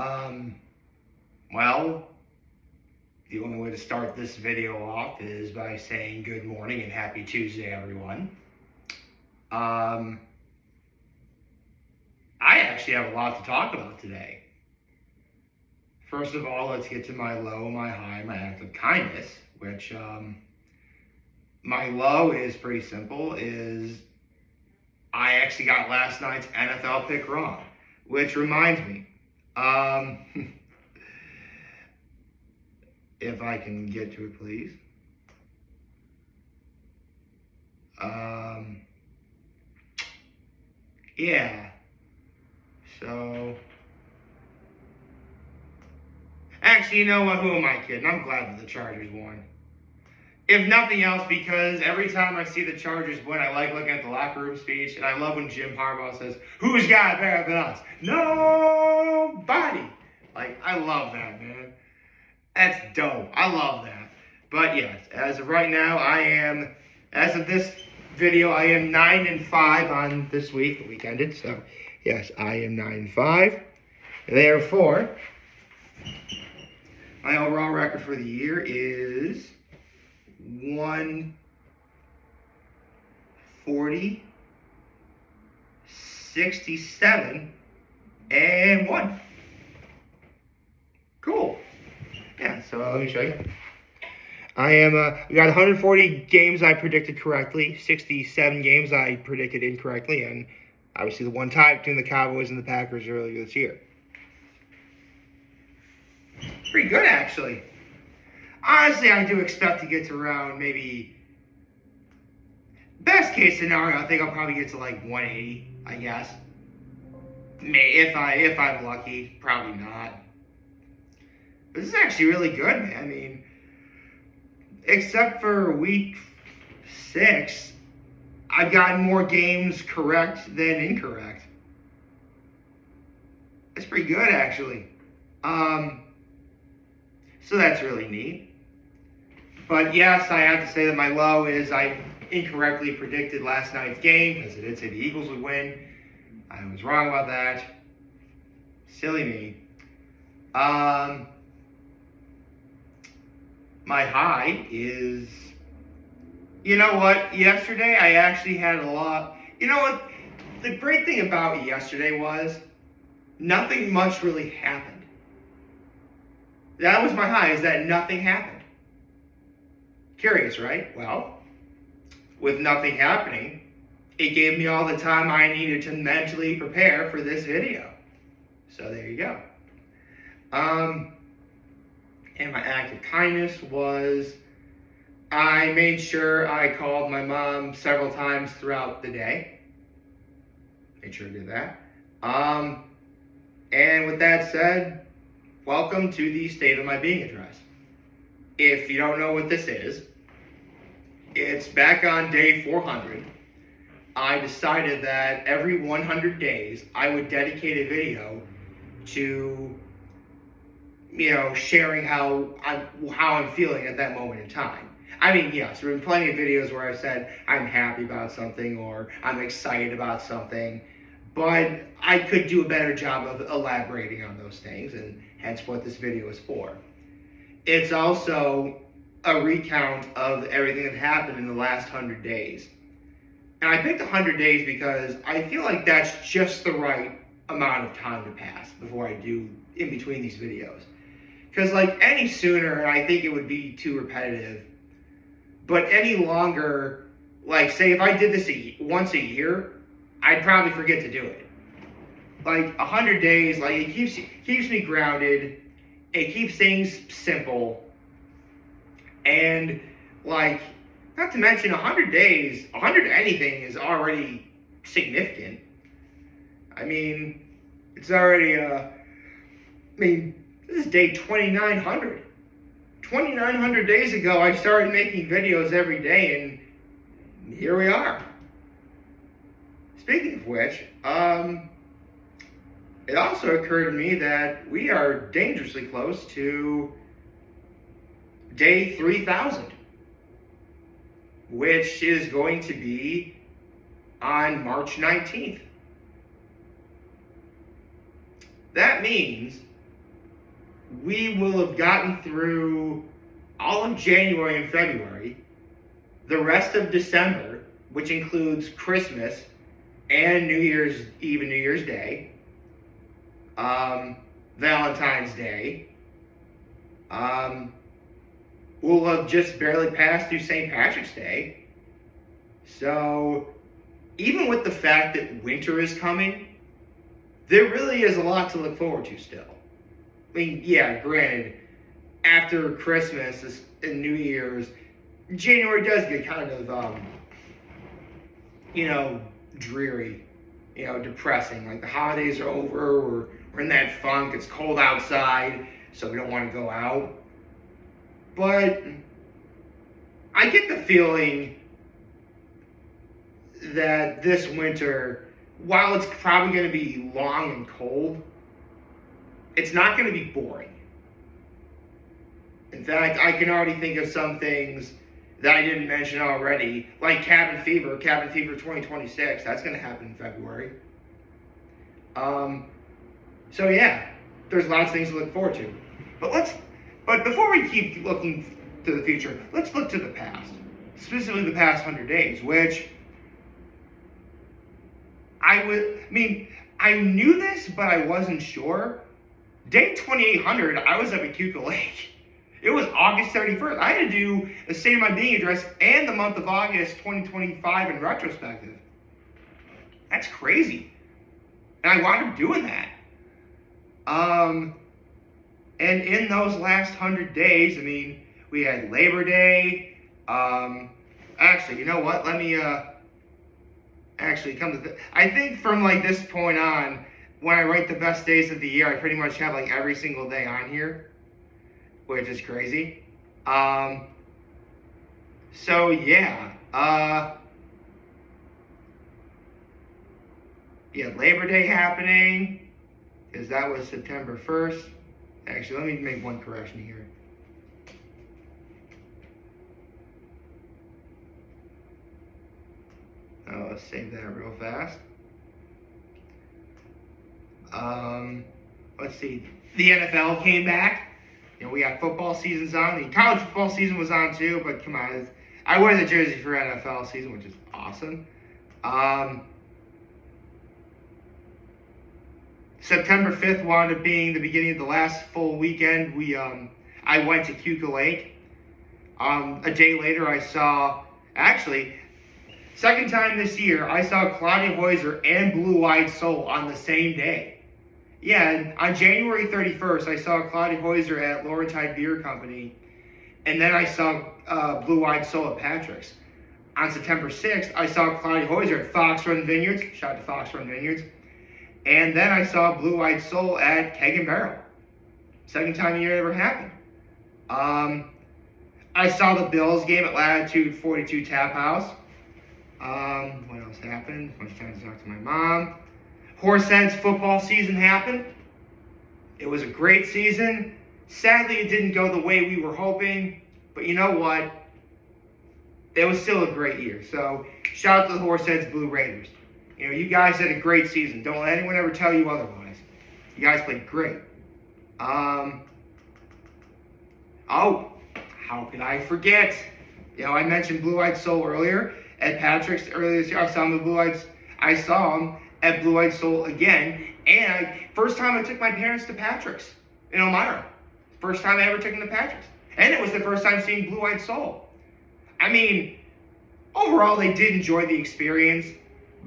Um, well, the only way to start this video off is by saying good morning and happy Tuesday, everyone. I actually have a lot to talk about today. First of all, let's get to my low, my high, my act of kindness, which, my low is pretty simple, is I actually got last night's NFL pick wrong, which reminds me, if I can get to it, please. Yeah. So, actually, you know what? Who am I kidding? I'm glad that the Chargers won. If nothing else, because every time I see the Chargers win, I like looking at the locker room speech, and I love when Jim Harbaugh says, "Who's got it better than us? Nobody." Like, I love that, man. That's dope. I love that. But yes, as of right now, as of this video, I am 9-5 on this week. The week ended, so yes, I am 9-5. Therefore, my overall record for the year is 140, 67, and 1. Cool. Yeah, so let me show you. We got 140 games I predicted correctly, 67 games I predicted incorrectly, and obviously the one tie between the Cowboys and the Packers earlier this year. Pretty good, actually. Honestly, I do expect to get to around maybe, best case scenario, I think I'll probably get to like 180, I guess. If I'm lucky, probably not. This is actually really good, man. I mean, except for week 6, I've gotten more games correct than incorrect. It's pretty good, actually. So that's really neat. But yes, I have to say that my low is I incorrectly predicted last night's game, because I did say the Eagles would win. I was wrong about that. Silly me. My high is, you know what? Yesterday I actually had a lot. You know what? The great thing about yesterday was nothing much really happened. That was my high, is that nothing happened. Curious, right? Well, with nothing happening, it gave me all the time I needed to mentally prepare for this video. So there you go. And my act of kindness was I made sure I called my mom several times throughout the day. Made sure I did that. And with that said, welcome to the State of My Being address. If you don't know what this is, it's back on day 400. I decided that every 100 days I would dedicate a video to, sharing how I'm feeling at that moment in time. I mean, yes, there have been plenty of videos where I've said I'm happy about something or I'm excited about something, but I could do a better job of elaborating on those things, and hence what this video is for. It's also a recount of everything that happened in the last 100 days. And I picked 100 days because I feel like that's just the right amount of time to pass before I do in between these videos. Because like any sooner, I think it would be too repetitive. But any longer, like say if I did this once a year, I'd probably forget to do it. Like 100 days, like it keeps me grounded. It keeps things simple. And like, not to mention 100 days, 100 anything is already significant. I mean, it's already, this is day 2,900. 2,900 days ago, I started making videos every day, and here we are. Speaking of which, it also occurred to me that we are dangerously close to day 3,000, which is going to be on March 19th. That means we will have gotten through all of January and February, the rest of December, which includes Christmas and New Year's Eve and New Year's Day, Valentine's Day. We'll have just barely passed through St. Patrick's Day. So, even with the fact that winter is coming, there really is a lot to look forward to still. I mean, yeah, granted, after Christmas and New Year's, January does get kind of, dreary, depressing. Like the holidays are over, we're in that funk, it's cold outside, so we don't want to go out. But I get the feeling that this winter, while it's probably going to be long and cold, it's not going to be boring. In fact, I can already think of some things that I didn't mention already, like Cabin Fever 2026. That's going to happen in February. So yeah, there's lots of things to look forward to. But before we keep looking to the future, let's look to the past, specifically the past 100 days, which I knew this, but I wasn't sure. Day 2800, I was up at Cuca Lake. It was August 31st. I had to do a State of My Being address and the month of August 2025 in retrospective. That's crazy. And I wound up doing that. And in those last 100 days, we had Labor Day. Actually, you know what? Let me I think from this point on, when I write the best days of the year, I pretty much have every single day on here, which is crazy. So yeah, Labor Day happening, because that was September 1st. Actually, let me make one correction here. Let's save that real fast. Let's see. The NFL came back. We got football seasons on. The college football season was on too, but come on. I wear the jersey for NFL season, which is awesome. September 5th wound up being the beginning of the last full weekend. I went to Cuca Lake. A day later, I saw, second time this year, I saw Claudia Hoyser and Blue Eyed Soul on the same day. Yeah, and on January 31st, I saw Claudia Hoyser at Laurentide Beer Company, and then I saw Blue Eyed Soul at Patrick's. On September 6th, I saw Claudia Hoyser at Fox Run Vineyards. Shout out to Fox Run Vineyards. And then I saw Blue Eyed Soul at Keg and Barrel. Second time the year it ever happened. I saw the Bills game at Latitude 42 Tap House. What else happened? I was trying to talk to my mom. Horseheads football season happened. It was a great season. Sadly, it didn't go the way we were hoping. But you know what? It was still a great year. So, shout out to the Horseheads Blue Raiders. You guys had a great season. Don't let anyone ever tell you otherwise. You guys played great. Oh, how could I forget? I mentioned Blue Eyed Soul earlier at Patrick's earlier this year. I saw him at Blue Eyed Soul again. And first time I took my parents to Patrick's in Elmira. First time I ever took them to Patrick's. And it was the first time seeing Blue Eyed Soul. Overall, they did enjoy the experience.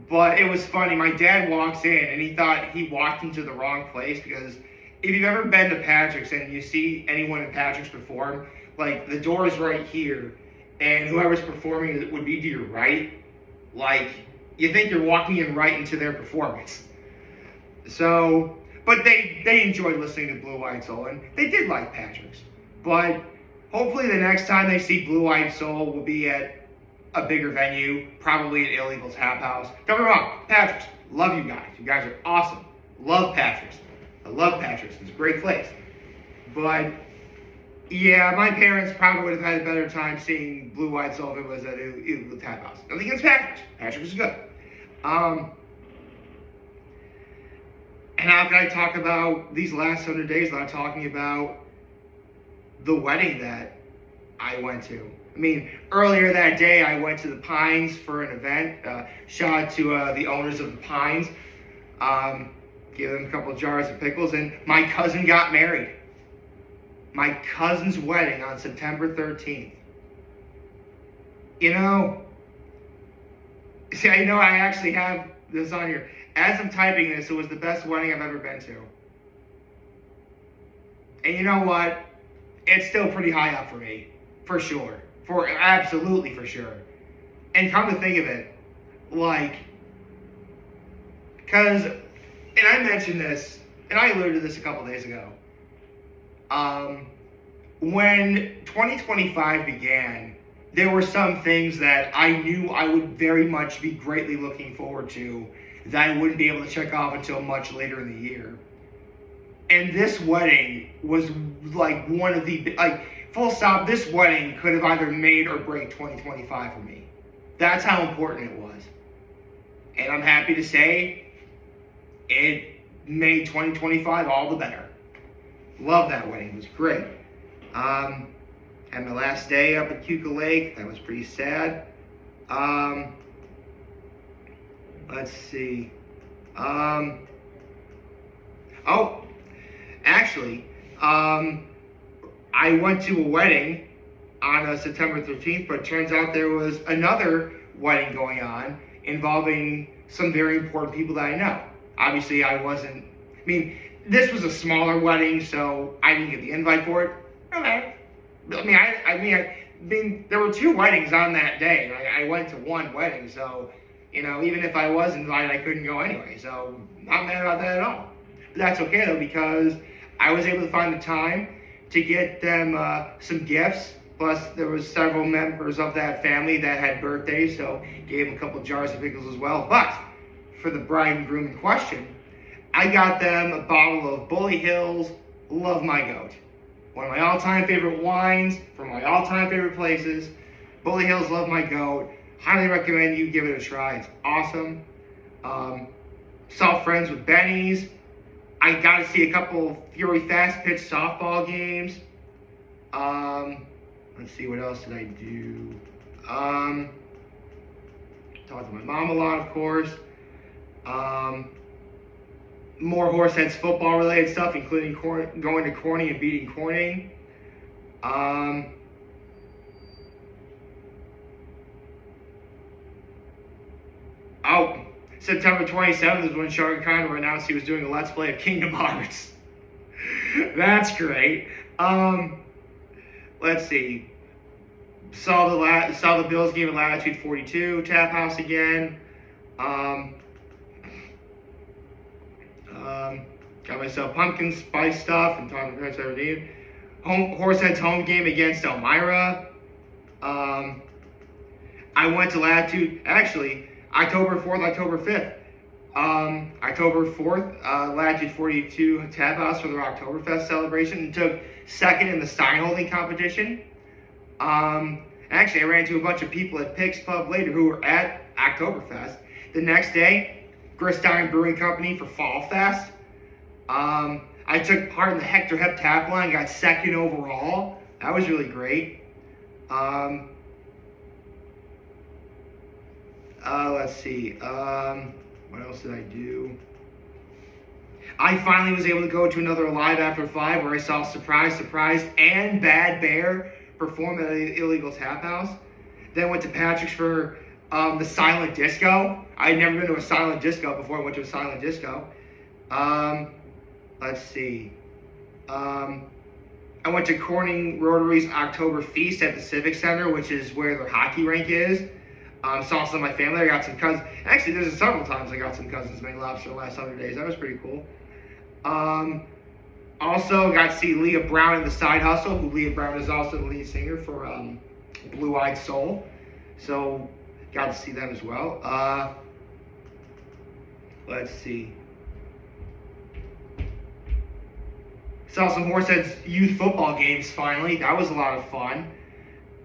But it was funny. My dad walks in and he thought he walked into the wrong place, because if you've ever been to Patrick's and you see anyone at Patrick's perform, the door is right here and whoever's performing would be to your right. You think you're walking in right into their performance. So, but they enjoyed listening to Blue Eyed Soul, and they did like Patrick's. But hopefully the next time they see Blue Eyed Soul will be at a bigger venue, probably at Illegal Tap House. Don't get me wrong, Patrick's, love you guys. You guys are awesome. Love Patrick's. I love Patrick's. It's a great place. But yeah, my parents probably would have had a better time seeing Blue Eyed Soul if it was at Illegal Tap House. Nothing against Patrick's. Patrick's is good. And how can I talk about these last 100 days without talking about the wedding that I went to? I mean, earlier that day, I went to the Pines for an event. Shout out to the owners of the Pines. Give them a couple of jars of pickles, and my cousin got married. My cousin's wedding on September 13th. You know, see, I know I actually have this on here. As I'm typing this, it was the best wedding I've ever been to. And you know what? It's still pretty high up for me, for sure. Absolutely for sure. And come to think of it, like, because, and I mentioned this, and I alluded to this a couple days ago. When 2025 began, there were some things that I knew I would very much be greatly looking forward to that I wouldn't be able to check off until much later in the year. And this wedding was like one of the, full stop, this wedding could have either made or break 2025 for me. That's how important it was. And I'm happy to say it made 2025 all the better. Love that wedding. It was great. Had my last day up at Cuca Lake. That was pretty sad. Let's see. Actually, I went to a wedding on September 13th, but it turns out there was another wedding going on involving some very important people that I know. Obviously, this was a smaller wedding, so I didn't get the invite for it. Okay. I mean, there were two weddings on that day, and I went to one wedding, so, even if I was invited, I couldn't go anyway, so not mad about that at all. But that's okay, though, because I was able to find the time to get them some gifts, plus there was several members of that family that had birthdays, so gave them a couple jars of pickles as well. But for the bride and groom in question, I got them a bottle of Bully Hill's Love My Goat. One of my all-time favorite wines from my all-time favorite places. Bully Hill's Love My Goat. Highly recommend you give it a try. It's awesome. Saw friends with Benny's. I got to see a couple Fury Fast Pitch softball games. Let's see, what else did I do? Talked to my mom a lot, of course. More Horseheads football related stuff, including going to Corning and beating Corning. September 27th is when Shaka Khan announced he was doing a Let's Play of Kingdom Hearts. That's great. Let's see. Saw the Bills game at Latitude 42 Tap House again. Got myself pumpkin spice stuff and talking to Prince Aberdeen. Horsehead's home game against Elmira. I went to Latitude, actually, October 4th, October 5th. October 4th, Latitude 42 Tab House for their Oktoberfest celebration, and took second in the Stein holding competition. Actually, I ran into a bunch of people at Pick's Pub later who were at Oktoberfest. The next day, Gristine Brewing Company for Fall Fest. I took part in the Hector Hep Tap Line, got second overall. That was really great. Let's see. What else did I do? I finally was able to go to another Live After 5 where I saw Surprise, Surprise and Bad Bear perform at an illegal tap house. Then went to Patrick's for the silent disco. I had never been to a silent disco before I went to a silent disco. Let's see. I went to Corning Rotary's October Feast at the Civic Center, which is where their hockey rink is. Saw some of my family. I got some cousins. Actually, there's several times I got some cousins made lobster the last 100 days. That was pretty cool. Also got to see Leah Brown in The Side Hustle, who Leah Brown is also the lead singer for Blue Eyed Soul. So got to see them as well. Let's see. Saw some Horseheads youth football games finally. That was a lot of fun.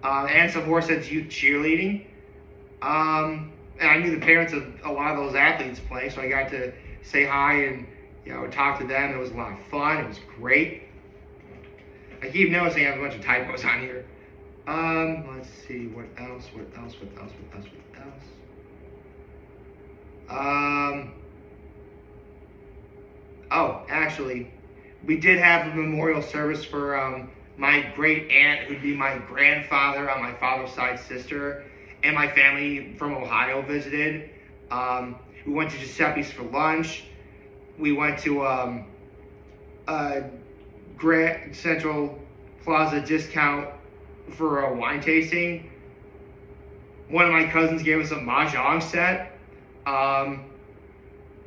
And some Horseheads youth cheerleading. And I knew the parents of a lot of those athletes play, so I got to say hi and I would talk to them. It was a lot of fun. It was great. I keep noticing I have a bunch of typos on here. Let's see, what else? Oh, actually, we did have a memorial service for my great aunt, who'd be my grandfather on my father's side sister, and my family from Ohio visited. We went to Giuseppe's for lunch. We went to Grand Central Plaza Discount for a wine tasting. One of my cousins gave us a mahjong set.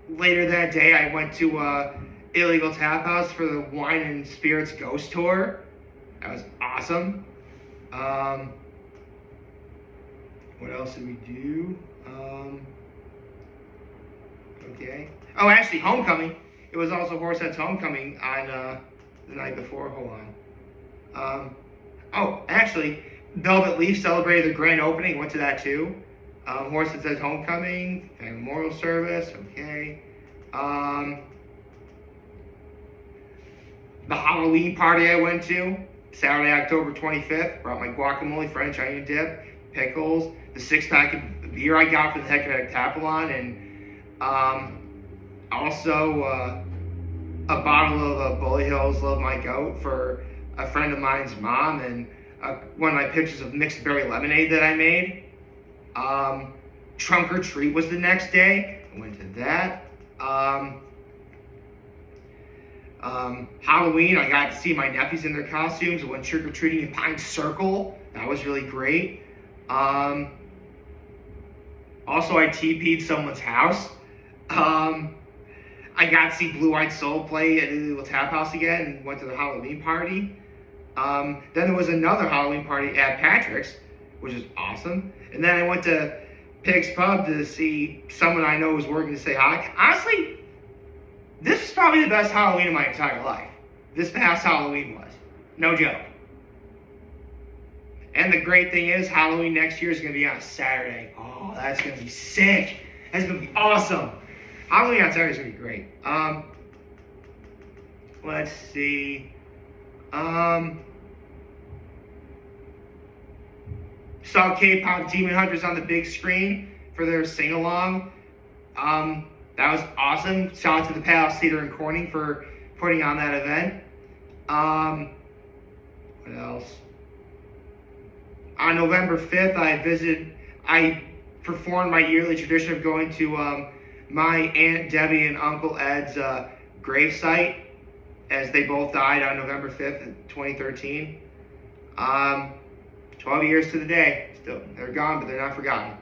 Later that day, I went to Illegal Tap House for the Wine and Spirits Ghost Tour. That was awesome. What else did we do? Okay. Oh, actually, homecoming. It was also Horsehead's homecoming on the night before. Hold on. Oh, actually, Velvet Leaf celebrated the grand opening. Went to that too. Horsehead's homecoming, and memorial service. Okay. The Halloween party I went to, Saturday, October 25th. Brought my guacamole, French onion dip, pickles, the 6-pack of beer I got for the Hecatapelon, and also a bottle of Bully Hills Love My Goat for a friend of mine's mom, and one of my pictures of mixed berry lemonade that I made. Trunk or treat was the next day. I went to that. Halloween, I got to see my nephews in their costumes. I went trick-or-treating in Pine Circle. That was really great. Also, I TP'd someone's house. I got to see Blue Eyed Soul play at the Illegal Tap House again and went to the Halloween party. Then there was another Halloween party at Patrick's, which is awesome. And then I went to Pig's Pub to see someone I know was working to say hi. Honestly, this is probably the best Halloween of my entire life. This past Halloween was. No joke. And the great thing is, Halloween next year is going to be on a Saturday. Oh, that's going to be sick. That's going to be awesome. Halloween on Saturday is going to be great. Let's see. Saw K-pop Demon Hunters on the big screen for their sing-along. That was awesome. Shout out to the Palace Theater in Corning for putting on that event. What else? On November 5th, I performed my yearly tradition of going to my Aunt Debbie and Uncle Ed's gravesite, as they both died on November 5th, 2013. 12 years to the day. Still, they're gone, but they're not forgotten.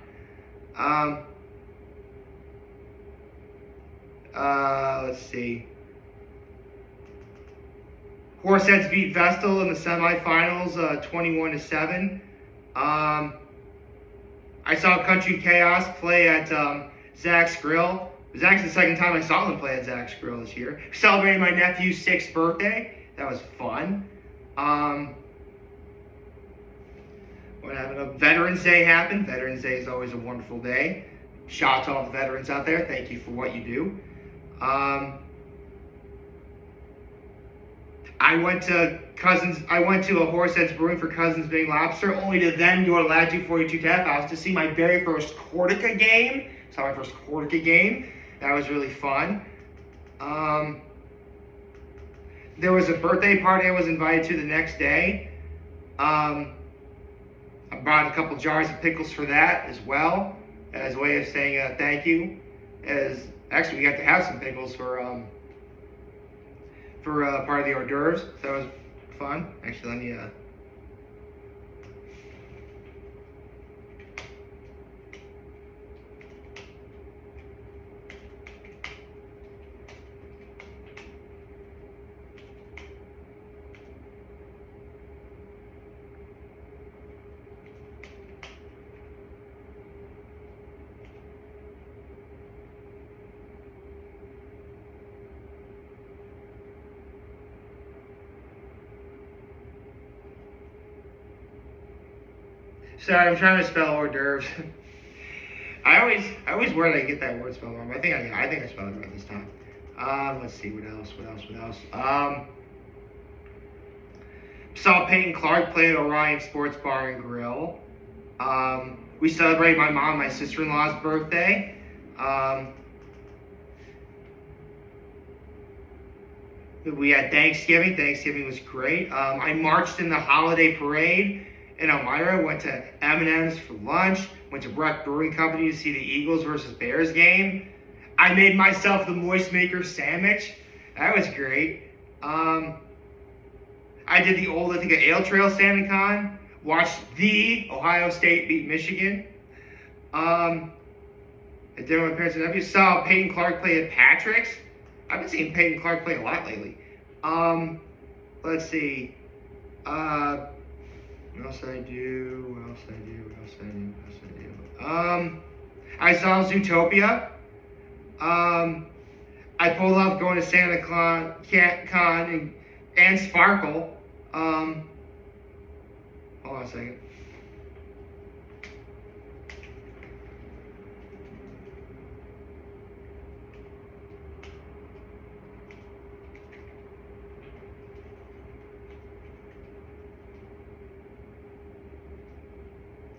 Let's see. Horseheads beat Vestal in the semifinals, 21-7. I saw Country Chaos play at Zach's Grill. It was actually the second time I saw them play at Zach's Grill this year. Celebrating my nephew's 6th birthday. That was fun. What happened? Veterans Day happened. Veterans Day is always a wonderful day. Shout out to all the veterans out there. Thank you for what you do. I went to a Horseheads Brewing for Cousins Big Lobster, only to then go to Latitude 42 Tap House to see my very first Cortica game. Saw my first Cortica game. That was really fun. There was a birthday party I was invited to the next day. I bought a couple jars of pickles for that as well, as a way of saying thank you. Actually, we got to have some pickles for part of the hors d'oeuvres. That was fun. Actually, let me Sorry, I'm trying to spell hors d'oeuvres. I always worry I get that word spelled wrong, but I think I spelled it right this time. Let's see, what else? Saw Peyton Clark play at Orion Sports Bar and Grill. We celebrated my mom and my sister-in-law's birthday. We had Thanksgiving. Thanksgiving was great. I marched in the holiday parade in Elmira. Went to M&M's for lunch. Went to Breck Brewing Company to see the Eagles versus Bears game. I made myself the Moist Maker sandwich. That was great. I did the old Ithaca Ale Trail Salmon Con. Watched the Ohio State beat Michigan. I did with my parents and nephews. Saw Peyton Clark play at Patrick's. I've been seeing Peyton Clark play a lot lately. Let's see. What else did I do? I saw Zootopia. I pulled off going to Santa Con and Sparkle. Hold on a second.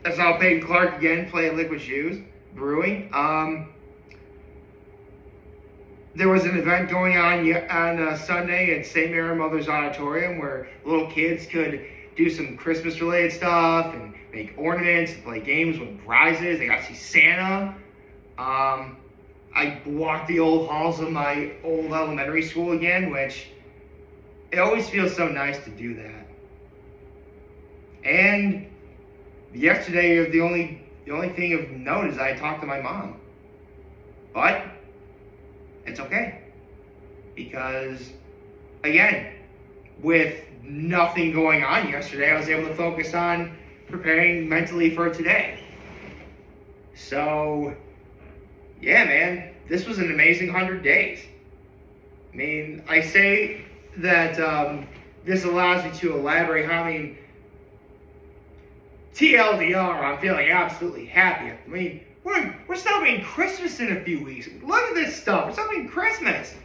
I saw Peyton Clark again play at Liquid Shoes Brewing. There was an event going on Sunday at St. Mary Mother's Auditorium where little kids could do some Christmas-related stuff and make ornaments, play games, win prizes. They got to see Santa. I walked the old halls of my old elementary school again, which it always feels so nice to do that. And yesterday, the only thing of note is I talked to my mom. But it's okay. Because, again, with nothing going on yesterday, I was able to focus on preparing mentally for today. So, yeah, man, this was an amazing 100 days. I mean, I say that this allows me to elaborate how, TLDR, I'm feeling absolutely happy. I mean, we're celebrating Christmas in a few weeks. Look at this stuff. We're celebrating Christmas.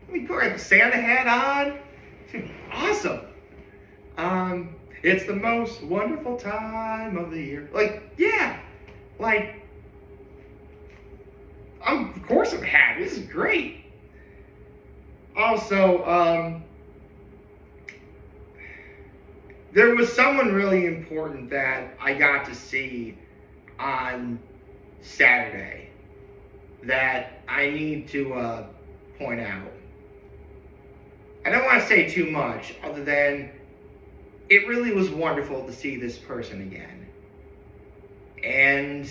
I mean, put a Santa hat on. Awesome. It's the most wonderful time of the year. Of course I'm happy. This is great. Also, there was someone really important that I got to see on Saturday that I need to point out. I don't want to say too much other than it really was wonderful to see this person again. And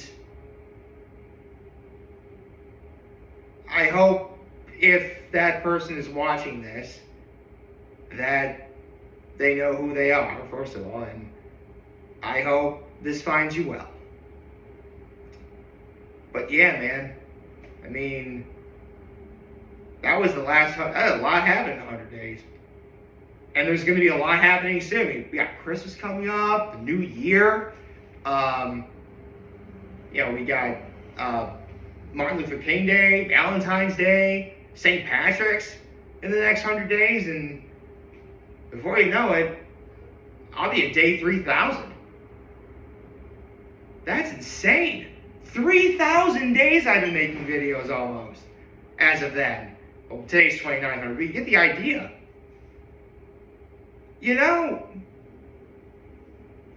I hope if that person is watching this that they know who they are, first of all, and I hope this finds you well. But yeah, man, I mean, that was the last, a lot happened in 100 days. And there's going to be a lot happening soon. We got Christmas coming up, the new year. We got Martin Luther King Day, Valentine's Day, St. Patrick's in the next 100 days. And before you know it, I'll be at day 3,000. That's insane. 3,000 days I've been making videos almost, as of then. Well, today's 2,900, but you get the idea. You know,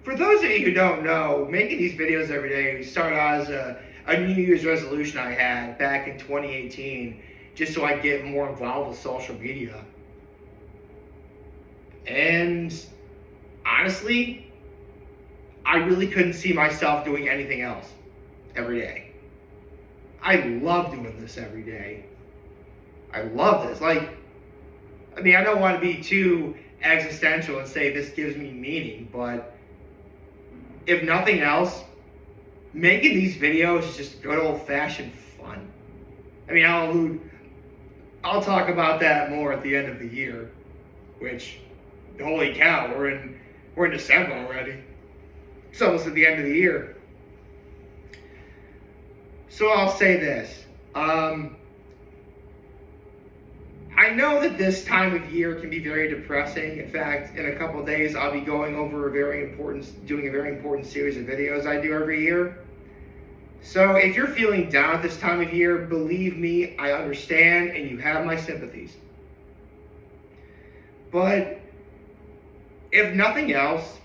for those of you who don't know, making these videos every day started out as a New Year's resolution I had back in 2018, just so I get more involved with social media. And honestly, I really couldn't see myself doing anything else every day. I love doing this every day. I love this. I don't want to be too existential and say this gives me meaning, but if nothing else, making these videos is just good old-fashioned fun. I'll talk about that more at the end of the year, which, holy cow, we're in December already. It's almost at the end of the year. So I'll say this. I know that this time of year can be very depressing. In fact, in a couple of days, I'll be doing a very important series of videos I do every year. So if you're feeling down at this time of year, believe me, I understand and you have my sympathies. But if nothing else,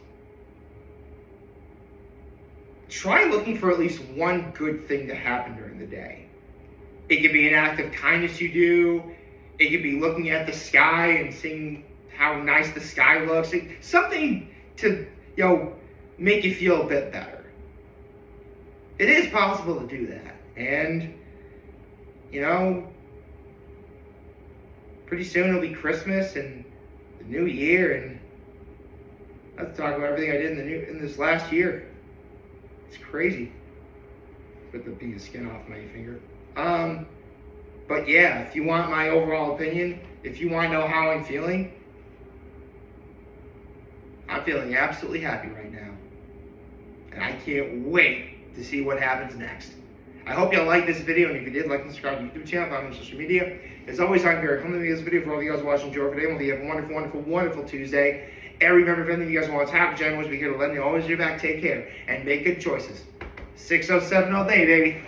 try looking for at least one good thing to happen during the day. It could be an act of kindness you do. It could be looking at the sky and seeing how nice the sky looks. Something to, make you feel a bit better. It is possible to do that. And, pretty soon it'll be Christmas and the new year, and let's talk about everything I did in this last year. It's crazy. Put the piece of skin off my finger. But yeah, if you want my overall opinion, if you want to know how I'm feeling absolutely happy right now. And I can't wait to see what happens next. I hope y'all liked this video, and if you did, like and subscribe to the YouTube channel, follow me on social media. As always, I'm Gary. Home to make this video for all of you guys watching. Enjoy today. Hope you have a wonderful, wonderful, wonderful Tuesday. And remember, if anything you guys want to talk, Jen always be here to let me always do back. Take care and make good choices. 607 all day, baby.